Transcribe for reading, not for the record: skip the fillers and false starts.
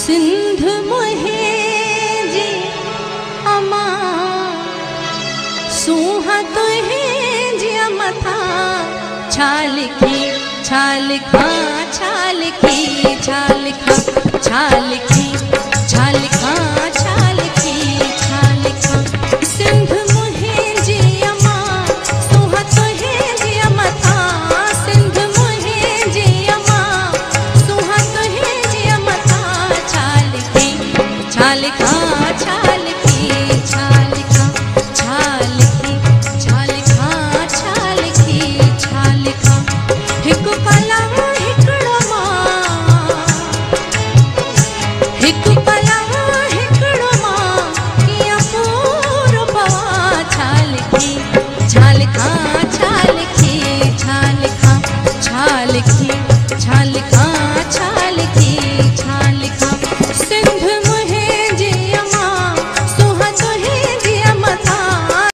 सिंध मोहे जी अमा सूहा तो है जी मथा छालिखी छालिखा छालिखी छालिखा छालिखी छालिखा छालिखी छालिखा सिंध मोहे जी अमा सूहा तो है जी मथा सिंध मोहे जी अमा सूहा तो है जी मथा छालिखी छालिखा छालिखी छालिखा छालिखी छालिखा छालिखी छालिखा हिकु पलव हिकड़ो मां हिकु पलव हिकड़ो मां किया पूरो पवा छालिखी छालिखा छालिखी छालिखा छालिखी